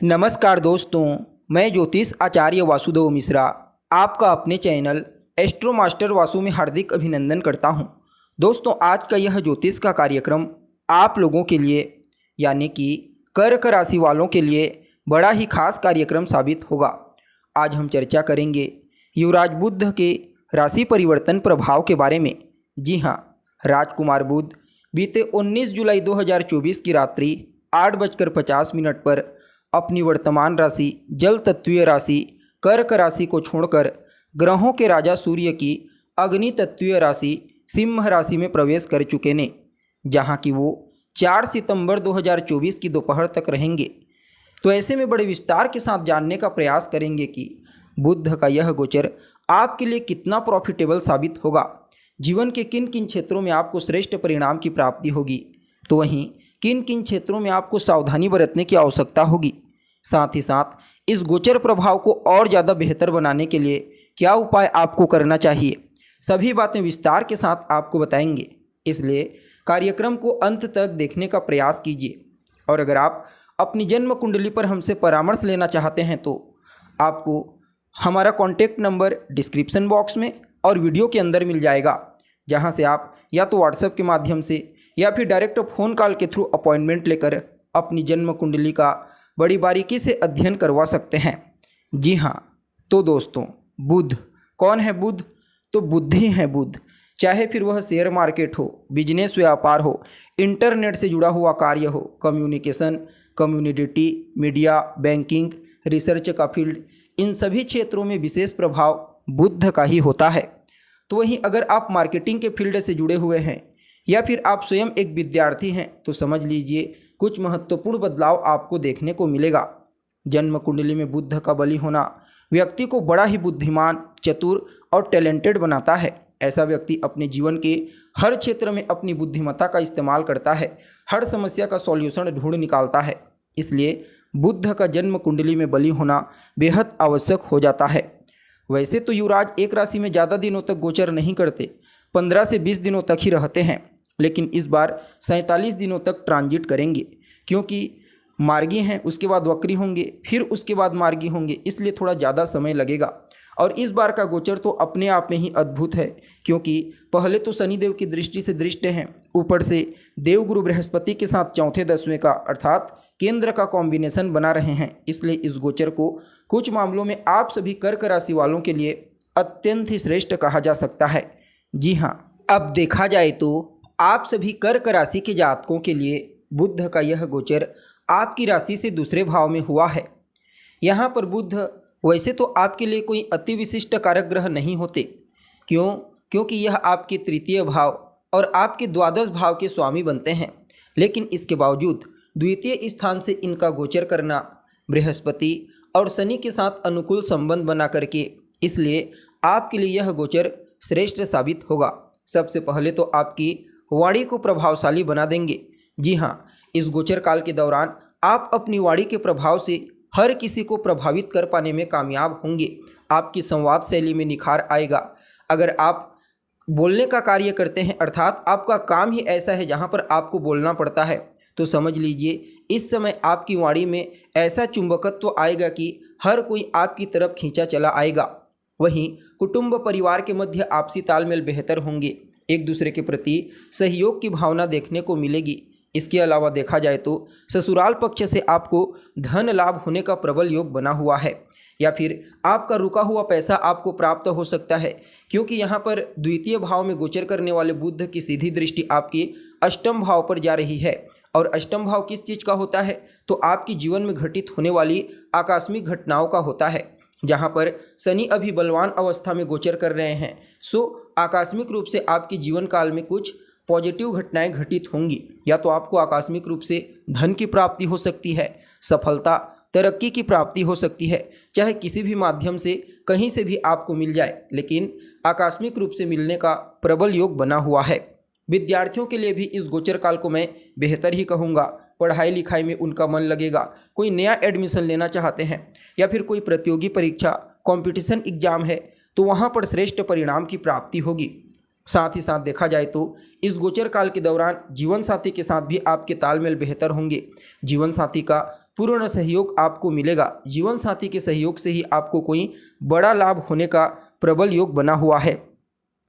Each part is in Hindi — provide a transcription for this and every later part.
नमस्कार दोस्तों, मैं ज्योतिष आचार्य वासुदेव मिश्रा आपका अपने चैनल एस्ट्रो मास्टर वासु में हार्दिक अभिनंदन करता हूं। दोस्तों, आज का यह ज्योतिष का कार्यक्रम आप लोगों के लिए यानी कि कर्क राशि वालों के लिए बड़ा ही खास कार्यक्रम साबित होगा। आज हम चर्चा करेंगे युवराज बुध के राशि परिवर्तन प्रभाव के बारे में। जी हाँ, राजकुमार बुध बीते 19 जुलाई 2024 की रात्रि 8:50 पर अपनी वर्तमान राशि जल तत्वीय राशि कर्क राशि को छोड़कर ग्रहों के राजा सूर्य की अग्नि तत्वीय राशि सिंह राशि में प्रवेश कर चुके ने, जहां कि वो 4 सितंबर 2024 की दोपहर तक रहेंगे। तो ऐसे में बड़े विस्तार के साथ जानने का प्रयास करेंगे कि बुध का यह गोचर आपके लिए कितना प्रॉफिटेबल साबित होगा, जीवन के किन किन क्षेत्रों में आपको श्रेष्ठ परिणाम की प्राप्ति होगी, तो वहीं किन किन क्षेत्रों में आपको सावधानी बरतने की आवश्यकता होगी। साथ ही साथ इस गोचर प्रभाव को और ज़्यादा बेहतर बनाने के लिए क्या उपाय आपको करना चाहिए, सभी बातें विस्तार के साथ आपको बताएंगे। इसलिए कार्यक्रम को अंत तक देखने का प्रयास कीजिए। और अगर आप अपनी जन्म कुंडली पर हमसे परामर्श लेना चाहते हैं तो आपको हमारा कॉन्टैक्ट नंबर डिस्क्रिप्शन बॉक्स में और वीडियो के अंदर मिल जाएगा, जहां से आप या तो व्हाट्सएप के माध्यम से या फिर डायरेक्ट फ़ोन कॉल के थ्रू अपॉइंटमेंट लेकर अपनी जन्म कुंडली का बड़ी बारीकी से अध्ययन करवा सकते हैं। जी हाँ, तो दोस्तों, बुध कौन है? बुध तो बुद्ध ही है। बुध चाहे फिर वह शेयर मार्केट हो, बिजनेस व्यापार हो, इंटरनेट से जुड़ा हुआ कार्य हो, communication, community, media, banking, research का फील्ड, इन सभी क्षेत्रों में विशेष प्रभाव बुध का ही होता है। तो वहीं अगर आप मार्केटिंग के फील्ड से जुड़े हुए हैं या फिर आप स्वयं एक विद्यार्थी हैं तो समझ लीजिए कुछ महत्वपूर्ण बदलाव आपको देखने को मिलेगा। जन्म कुंडली में बुध का बली होना व्यक्ति को बड़ा ही बुद्धिमान, चतुर और टैलेंटेड बनाता है। ऐसा व्यक्ति अपने जीवन के हर क्षेत्र में अपनी बुद्धिमत्ता का इस्तेमाल करता है, हर समस्या का सॉल्यूशन ढूंढ निकालता है। इसलिए बुध का जन्म कुंडली में बली होना बेहद आवश्यक हो जाता है। वैसे तो युवराज एक राशि में ज़्यादा दिनों तक गोचर नहीं करते, 15 से 20 दिनों तक ही रहते हैं, लेकिन इस बार 47 दिनों तक ट्रांजिट करेंगे, क्योंकि मार्गी हैं, उसके बाद वक्री होंगे, फिर उसके बाद मार्गी होंगे, इसलिए थोड़ा ज़्यादा समय लगेगा। और इस बार का गोचर तो अपने आप में ही अद्भुत है, क्योंकि पहले तो शनिदेव की दृष्टि से दृष्ट हैं, ऊपर से देवगुरु बृहस्पति के साथ चौथे दसवें का अर्थात केंद्र का कॉम्बिनेशन बना रहे हैं। इसलिए इस गोचर को कुछ मामलों में आप सभी कर्क राशि वालों के लिए अत्यंत ही श्रेष्ठ कहा जा सकता है। जी हाँ, अब देखा जाए तो आप सभी कर्क राशि के जातकों के लिए बुध का यह गोचर आपकी राशि से दूसरे भाव में हुआ है। यहाँ पर बुध वैसे तो आपके लिए कोई अति विशिष्ट कारक ग्रह नहीं होते, क्योंकि यह आपके तृतीय भाव और आपके द्वादश भाव के स्वामी बनते हैं, लेकिन इसके बावजूद द्वितीय स्थान से इनका गोचर करना बृहस्पति और शनि के साथ अनुकूल संबंध बना करके, इसलिए आपके लिए यह गोचर श्रेष्ठ साबित होगा। सबसे पहले तो आपकी वाणी को प्रभावशाली बना देंगे। जी हाँ, इस गोचर काल के दौरान आप अपनी वाणी के प्रभाव से हर किसी को प्रभावित कर पाने में कामयाब होंगे। आपकी संवाद शैली में निखार आएगा। अगर आप बोलने का कार्य करते हैं, अर्थात आपका काम ही ऐसा है जहाँ पर आपको बोलना पड़ता है, तो समझ लीजिए इस समय आपकी वाणी में ऐसा चुंबकत्व आएगा कि हर कोई आपकी तरफ खींचा चला आएगा। वहीं कुटुंब परिवार के मध्य आपसी तालमेल बेहतर होंगे, एक दूसरे के प्रति सहयोग की भावना देखने को मिलेगी। इसके अलावा देखा जाए तो ससुराल पक्ष से आपको धन लाभ होने का प्रबल योग बना हुआ है, या फिर आपका रुका हुआ पैसा आपको प्राप्त हो सकता है, क्योंकि यहाँ पर द्वितीय भाव में गोचर करने वाले बुध की सीधी दृष्टि आपकी अष्टम भाव पर जा रही है। और अष्टम भाव किस चीज़ का होता है? तो आपकी जीवन में घटित होने वाली आकस्मिक घटनाओं का होता है। जहाँ पर शनि अभी बलवान अवस्था में गोचर कर रहे हैं, सो आकस्मिक रूप से आपके जीवन काल में कुछ पॉजिटिव घटनाएं घटित होंगी। या तो आपको आकस्मिक रूप से धन की प्राप्ति हो सकती है, सफलता, तरक्की की प्राप्ति हो सकती है, चाहे किसी भी माध्यम से कहीं से भी आपको मिल जाए, लेकिन आकस्मिक रूप से मिलने का प्रबल योग बना हुआ है। विद्यार्थियों के लिए भी इस गोचर काल को मैं बेहतर ही कहूँगा। पढ़ाई लिखाई में उनका मन लगेगा, कोई नया एडमिशन लेना चाहते हैं या फिर कोई प्रतियोगी परीक्षा, कंपटीशन एग्जाम है, तो वहाँ पर श्रेष्ठ परिणाम की प्राप्ति होगी। साथ ही साथ देखा जाए तो इस गोचर काल के दौरान जीवन साथी के साथ भी आपके तालमेल बेहतर होंगे। जीवन साथी का पूर्ण सहयोग आपको मिलेगा। जीवन साथी के सहयोग से ही आपको कोई बड़ा लाभ होने का प्रबल योग बना हुआ है।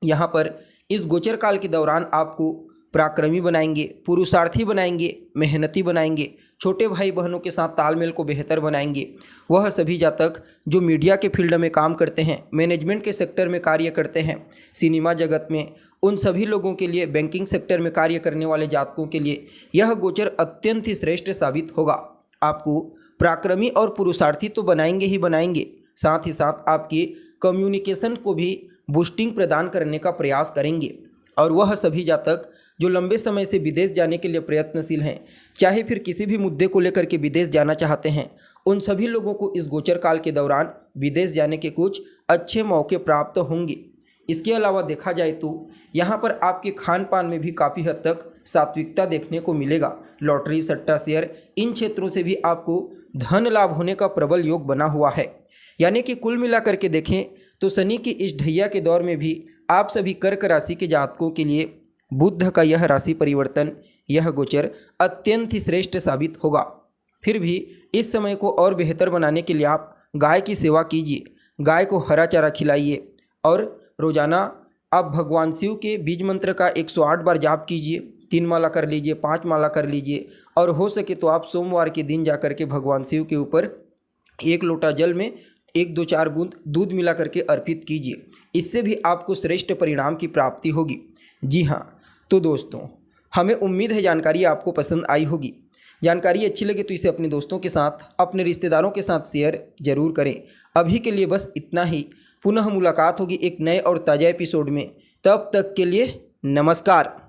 यहाँ पर इस गोचर काल के दौरान आपको पराक्रमी बनाएंगे, पुरुषार्थी बनाएंगे, मेहनती बनाएंगे, छोटे भाई बहनों के साथ तालमेल को बेहतर बनाएंगे। वह सभी जातक जो मीडिया के फील्ड में काम करते हैं, मैनेजमेंट के सेक्टर में कार्य करते हैं, सिनेमा जगत में, उन सभी लोगों के लिए, बैंकिंग सेक्टर में कार्य करने वाले जातकों के लिए यह गोचर अत्यंत ही श्रेष्ठ साबित होगा। आपको पराक्रमी और पुरुषार्थी तो बनाएंगे ही बनाएंगे, साथ ही साथ आपकी कम्युनिकेशन को भी बूस्टिंग प्रदान करने का प्रयास करेंगे। और वह सभी जातक जो लंबे समय से विदेश जाने के लिए प्रयत्नशील हैं, चाहे फिर किसी भी मुद्दे को लेकर के विदेश जाना चाहते हैं, उन सभी लोगों को इस गोचर काल के दौरान विदेश जाने के कुछ अच्छे मौके प्राप्त होंगे। इसके अलावा देखा जाए तो यहाँ पर आपके खान पान में भी काफ़ी हद तक सात्विकता देखने को मिलेगा। लॉटरी, सट्टा, शेयर, इन क्षेत्रों से भी आपको धन लाभ होने का प्रबल योग बना हुआ है। यानी कि कुल मिलाकर के देखें तो शनि की इस ढैया के दौर में भी आप सभी कर्क राशि के जातकों के लिए बुध का यह राशि परिवर्तन, यह गोचर अत्यंत ही श्रेष्ठ साबित होगा। फिर भी इस समय को और बेहतर बनाने के लिए आप गाय की सेवा कीजिए, गाय को हरा चारा खिलाइए और रोजाना आप भगवान शिव के बीज मंत्र का 108 बार जाप कीजिए। 3 माला कर लीजिए, 5 माला कर लीजिए, और हो सके तो आप सोमवार के दिन जा करके भगवान शिव के ऊपर 1 लोटा जल में 1-2-4 बूंद दूध मिला करके अर्पित कीजिए। इससे भी आपको श्रेष्ठ परिणाम की प्राप्ति होगी। जी हाँ, तो दोस्तों, हमें उम्मीद है जानकारी आपको पसंद आई होगी। जानकारी अच्छी लगे तो इसे अपने दोस्तों के साथ, अपने रिश्तेदारों के साथ शेयर जरूर करें। अभी के लिए बस इतना ही। पुनः मुलाकात होगी एक नए और ताज़ा एपिसोड में। तब तक के लिए नमस्कार।